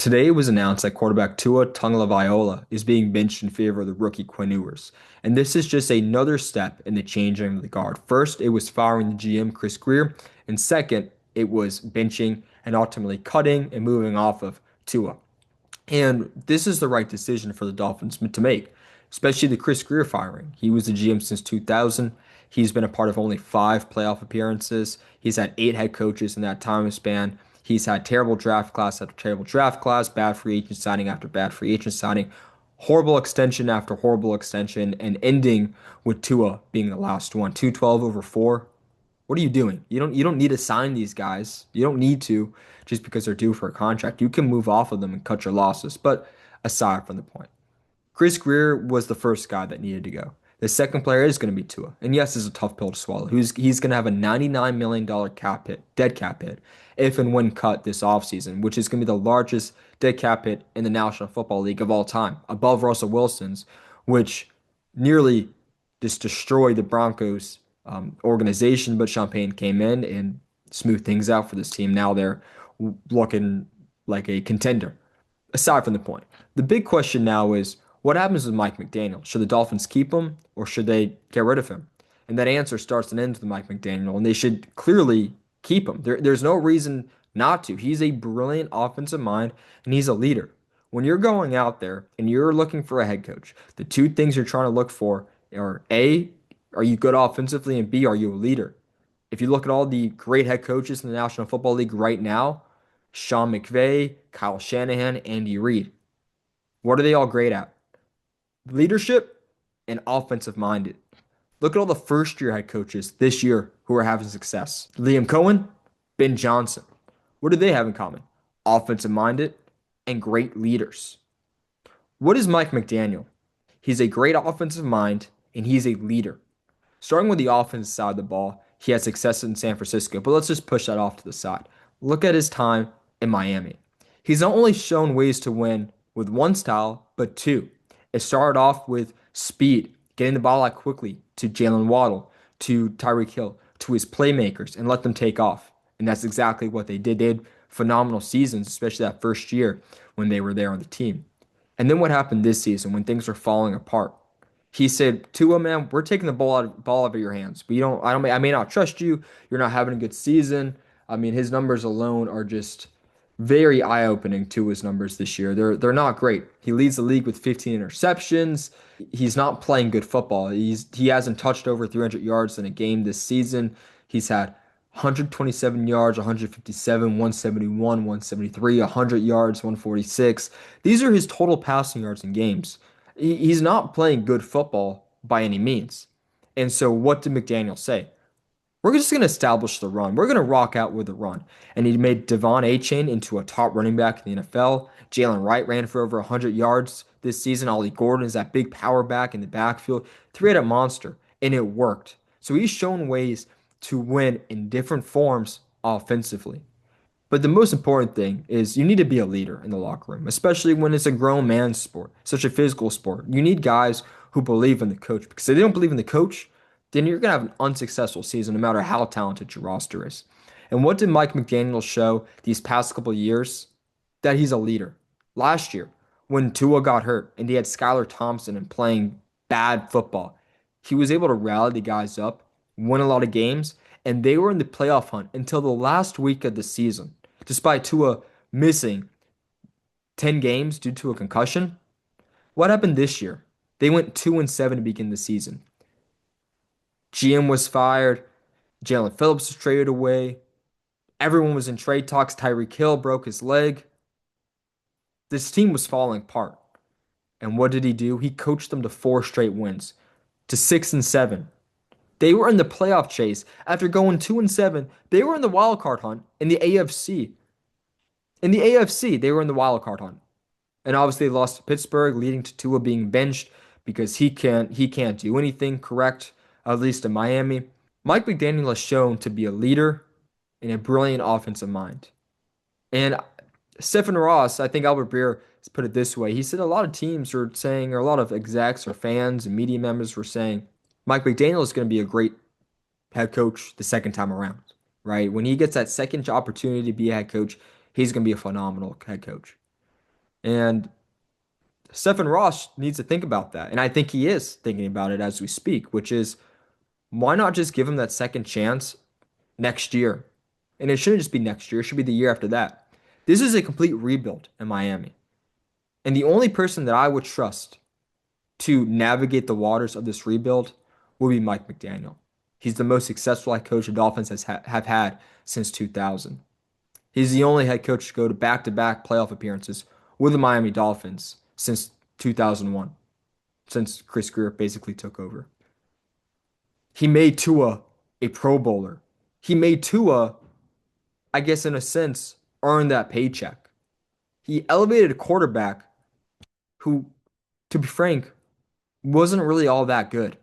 Today it was announced that quarterback Tua Tagovailoa is being benched in favor of the rookie Quinn Ewers. And this is just another step in the changing of the guard. First, it was firing the GM Chris Greer, and second, it was benching and ultimately cutting and moving off of Tua. And this is the right decision for the Dolphins to make, especially the Chris Greer firing. He was the GM since 2000. He's been a part of only five playoff appearances. He's had eight head coaches in that time span. He's had terrible draft class after terrible draft class, bad free agent signing after bad free agent signing, horrible extension after horrible extension, and ending with Tua being the last one. 212 over four. What are you doing? You don't need to sign these guys. You don't need to just because they're due for a contract. You can move off of them and cut your losses. But aside from the point, Chris Greer was the first guy that needed to go. The second player is going to be Tua. And yes, it's a tough pill to swallow. He's going to have a $99 million cap hit, dead cap hit, if and when cut this offseason, which is going to be the largest dead cap hit in the National Football League of all time, above Russell Wilson's, which nearly just destroyed the Broncos organization. But Champagne came in and smoothed things out for this team. Now they're looking like a contender. Aside from the point, the big question now is what happens with Mike McDaniel? Should the Dolphins keep him or should they get rid of him? And that answer starts and ends with Mike McDaniel, and they should clearly keep him. There's no reason not to. He's a brilliant offensive mind and he's a leader. When you're going out there and you're looking for a head coach, the two things you're trying to look for are A, are you good offensively? And B, are you a leader? If you look at all the great head coaches in the National Football League right now, Sean McVay, Kyle Shanahan, Andy Reid, what are they all great at? Leadership and offensive minded. Look at all the first year head coaches this year who are having success. Liam Cohen, Ben Johnson. What do they have in common? Offensive minded and great leaders. What is Mike McDaniel? He's a great offensive mind and he's a leader. Starting with the offensive side of the ball, he had success in San Francisco, but let's just push that off to the side. Look at his time in Miami. He's not only shown ways to win with one style, but two. It started off with speed, getting the ball out quickly to Jalen Waddle, to Tyreek Hill, to his playmakers, and let them take off. And that's exactly what they did. They had phenomenal seasons, especially that first year when they were there on the team. And then what happened this season when things were falling apart? He said, Tua, man, we're taking the ball out of your hands. I may not trust you. You're not having a good season. I mean, his numbers alone are just very eye-opening to his numbers this year. They're not great. He leads the league with 15 interceptions. He's not playing good football. He hasn't touched over 300 yards in a game this season. He's had 127 yards, 157, 171, 173, 100 yards, 146. These are his total passing yards in games. He's not playing good football by any means. And so what did McDaniel say? We're just going to establish the run. We're going to rock out with the run. And he made Devon Achane into a top running back in the NFL. Jalen Wright ran for over 100 yards this season. Ollie Gordon is that big power back in the backfield. Three-headed monster. And it worked. So he's shown ways to win in different forms offensively. But the most important thing is you need to be a leader in the locker room, especially when it's a grown man's sport, such a physical sport. You need guys who believe in the coach because if they don't believe in the coach, then you're going to have an unsuccessful season no matter how talented your roster is. And what did Mike McDaniel show these past couple of years? That he's a leader. Last year, when Tua got hurt and he had Skylar Thompson and playing bad football, he was able to rally the guys up, win a lot of games, and they were in the playoff hunt until the last week of the season. Despite Tua missing 10 games due to a concussion, what happened this year? They went 2-7 to begin the season. GM was fired. Jalen Phillips was traded away. Everyone was in trade talks. Tyreek Hill broke his leg. This team was falling apart. And what did he do? He coached them to 4 straight wins, to 6-7. They were in the playoff chase. After going 2-7, they were in the wild card hunt in the AFC. In the AFC, they were in the wild card hunt. And obviously they lost to Pittsburgh, leading to Tua being benched because he can't do anything correct, at least in Miami. Mike McDaniel has shown to be a leader and a brilliant offensive mind. And Stephen Ross, I think Albert Breer has put it this way. He said a lot of teams are saying, or a lot of execs or fans and media members were saying, Mike McDaniel is going to be a great head coach the second time around, right? When he gets that second opportunity to be a head coach, he's going to be a phenomenal head coach. And Stephen Ross needs to think about that. And I think he is thinking about it as we speak, which is why not just give him that second chance next year? And it shouldn't just be next year, it should be the year after that. This is a complete rebuild in Miami. And the only person that I would trust to navigate the waters of this rebuild will be Mike McDaniel. He's the most successful head coach the Dolphins have had since 2000. He's the only head coach to go to back-to-back playoff appearances with the Miami Dolphins since 2001, since Chris Greer basically took over. He made Tua a Pro Bowler. He made Tua, I guess in a sense, earn that paycheck. He elevated a quarterback who, to be frank, wasn't really all that good.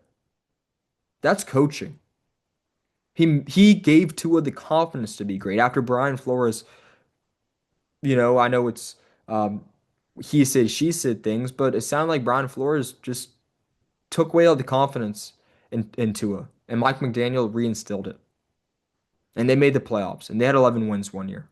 That's coaching. He gave Tua the confidence to be great after Brian Flores. I know it's he said she said things, but it sounded like Brian Flores just took away all the confidence in Tua, and Mike McDaniel reinstilled it, and they made the playoffs, and they had 11 wins one year.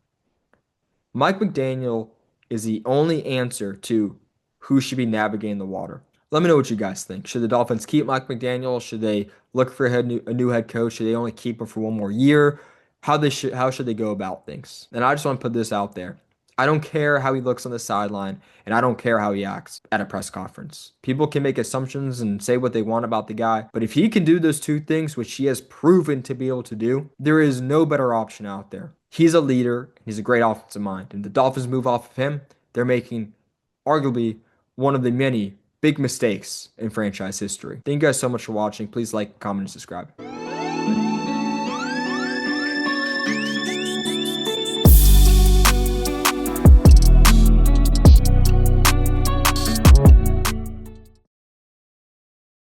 Mike McDaniel is the only answer to who should be navigating the water. Let me know what you guys think. Should the Dolphins keep Mike McDaniel? Should they look for a new head coach? Should they only keep him for one more year? How should they go about things? And I just want to put this out there. I don't care how he looks on the sideline, and I don't care how he acts at a press conference. People can make assumptions and say what they want about the guy, but if he can do those two things, which he has proven to be able to do, there is no better option out there. He's a leader. He's a great offensive mind. And the Dolphins move off of him, they're making arguably one of the many big mistakes in franchise history. Thank you guys so much for watching. Please like, comment, and subscribe.